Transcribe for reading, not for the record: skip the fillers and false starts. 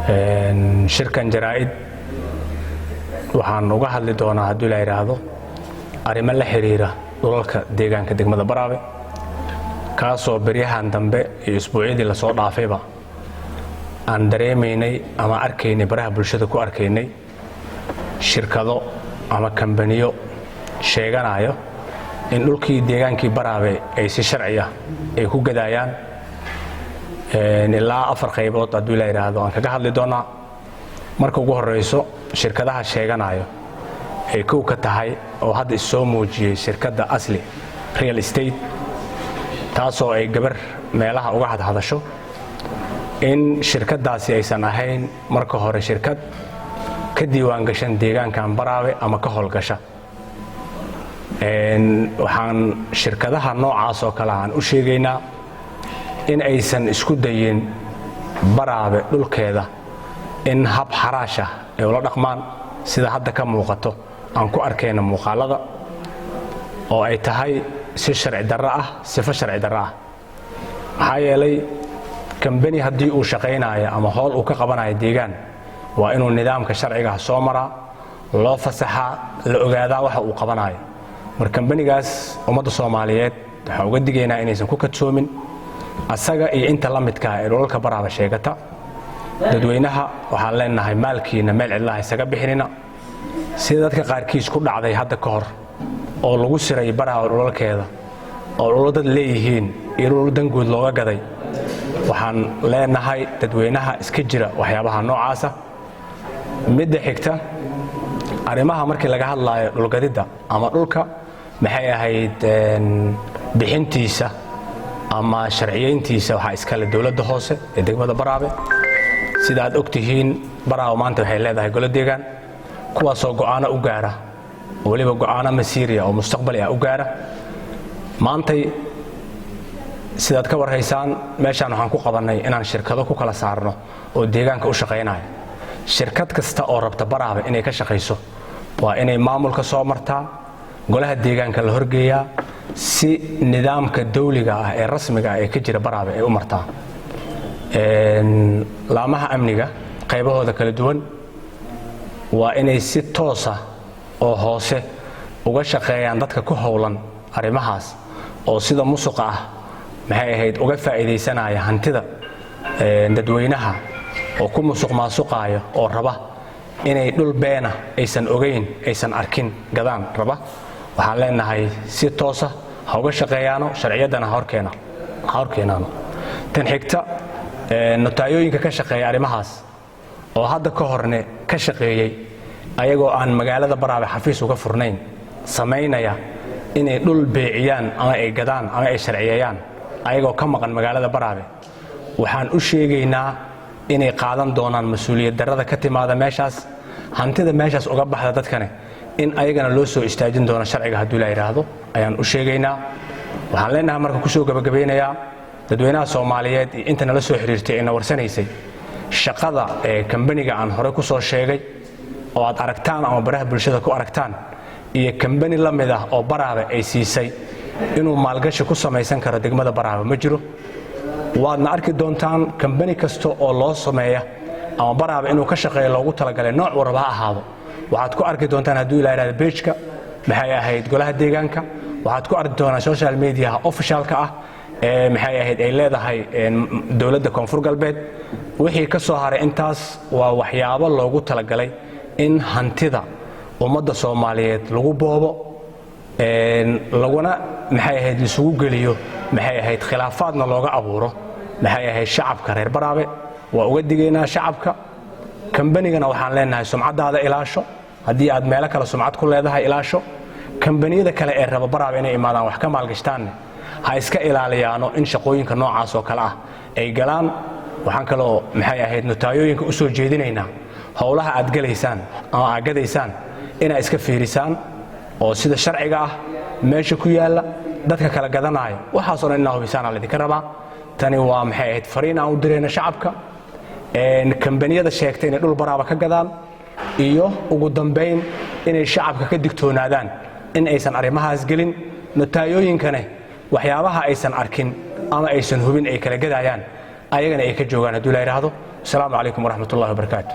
shirkan jaraa'id waxaan uga hadli doonaa haddii la yiraahdo arrimo la xiriira dhulalka deegaanka degmada Baraawe kaasoo beryahan dambe iyo isbuucyadii la soo dhaafayba aan dareemaynay ama arkaynay baraha bulshada ku arkaynay shirkado ama kambaniyo sheeganayo in dhulkii deegaankii Baraawe ay si sharci ah ay ku gadayaan ilaa 4 qaybood haddii la yiraahdo aan kaga hadli doonaa. marka ugu horeyso shirkadaha sheeganayo ay ku ka tahay oo hadda soo muujiyay shirkadda Asli Real Estate taasoo ay gabar meelaha uga hadasho in shirkadaasi aysan ahayn marka hore shirkad ka diiwaan gashan deegaankan Baraawe ama ka howlgasha. waxaan shirkadaha noocaas oo kale aan u sheegaynaa in aysan isku dayin Baraawe dhulkeeda in hab xaraash ah ay ula dhaqmaan sida hadda ka muuqato aan ku arkayna muuqaalada oo ay tahay si sharci darro ah sifo sharci darro ah. maxaa yeelay kambani haddii uu shaqaynayo ama howl uu ka qabanayo deegaan waa inuu nidaamka sharciga soo maraa loo fasaxaa la ogaadaa waxa uu qabanayo. mar kambanigaas ummadda Soomaaliyeed waxa uga digaynaa inaysan ku kadsoomin asaga iyo inta la midka ah ee dhulalka Baraawe sheegata. dadweynaha waxaan leenahay maalkiina meel cidlaha isaga bixinina sida dadka qaarkiis ku dhacday hadda ka hor oo lagu siray Baraawe dhulalkeeda oo dhulal dad leeyihiin iyo dhulal dangood looga gaday. waxaan leenahay dadweynaha iska jira waxyaabaha noocaas ah. midda xigta arrimaha markii laga hadlayo dhulgadida ama dhulka maxay ahayd bixintiisa ama sharciyeyntiisa waxa iska leh dawladda hoose ee degmada Baraawe. sida aad ogtihiin Baraawe maanta waxay leedahay golo deegaan kuwaasoo go'aano u gaara waliba go'aano masiiriya oo mustaqbali ah u gaara. maantay sidaad ka warhaysaan meeshaan waxaan ku qabanay inaan shirkado ku kala saarno oo deegaanka u shaqeynayo. shirkad kasta oo rabta Baraawe inay ka shaqeyso waa inay maamulka soo martaa golaha deegaanka la horgeeyaa si nidaamka dawliga ah ee rasmiga ah ee ka jira Baraawe ay u martaa. laamaha amniga qaybahooda kala duwan waa inay si toos ah oo hoose uga shaqeeyaan dadka ku howlan arrimahaas oo sida musuqa ah maxay ahayd uga faa'iideysanaya hantida dadweynaha oo ku musuq maasuqayo oo raba inay dhul beena aysan ogeyn aysan arkin gadaan raba. waxaan leenahay si toos ah ha uga shaqeeyaano sharciyadana horkeenaano. tan xigta notayooyinka ka shaqeeya arrimahaas oo hadda ka horne ka shaqeeyay ayagoo aan magaalada Baraawe xafiis uga furnayn sameynaya inay dhul beeciyaan ama ay gadaan ama ay sharciyeeyaan ayagoo ka maqan magaalada Baraawe. waxaan u sheegaynaa inay qaadan doonaan mas'uuliyad darrada ka timaada meeshaas hantida meeshaas uga baxda dadkane in ayagana loo soo istaajin doono sharciga haddii la yiraahdo ayaan u sheegaynaa. waxaan leenahay marka ku soo gabagabeynayaa dadweynaha Soomaaliyeed inta nala soo xiriirtay ee warsanaysay shaqada ee kambaniga aan hore ku soo sheegay oo aad aragtaan ama baraha bulshada ku aragtaan iyo kambani la mid ah oo Baraawe ay siisay inuu maalgashi ku samaysan karo degmada Baraawe ma jiro. waadna arki doontaan kambani kasta oo loo sameeya ama Baraawe inuu ka shaqeeyo loogu talagalay nooc warba ahaado waxaad ku arki doontaan haddii la yiraahdo page-ka maxay ahayd golaha deegaanka waxaad ku arki doontaan social media official-ka ah maxay ahayd ay leedahay dawladda Koonfur Galbeed. wixii ka soo haray intaas waa waxyaabo loogu talagalay in hantida ummadda Soomaaliyeed lagu boobo laguna maxay ahayd isugu geliyo maxay ahayd khilaafaadna looga abuuro maxay ahayd shacabka reer Baraawe. waa uga digaynaa shacabka kambanigana waxaan leenahay sumcadaada ilaasho haddii aad meel kale sumcad ku leedahay ilaasho. kambaniyada kale ee raba Baraawe inay imaadaan wax ka maalgashtaan ha iska ilaaliyaano in shaqooyinka noocaas oo kale ah ay galaan. waxaan kaloo maxay ahayd notayooyinka u soo jeedinaynaa howlaha aad galaysaan ama aad gadaysaan inay iska fiirisaan oo sida sharciga ah meesha ku yaala dadka kala gadanayo waxaas oo inna hubisaan la idinka rabaa. tani waa maxay ahayd fariin aan u direyna shacabka kambaniyada sheegtay inay dhul Baraawe ka gadaan iyo ugu dambeyn inay shacabka ka digtoonaadaan in aysan arrimahaas gelin notayooyinkana waxyaabaha aysan arkin ama aysan hubin ay kala gadayaan ayagana ay ka joogaan haddii la yiraahdo asalaamu calaykum waraxmat ullahi wabarakaatu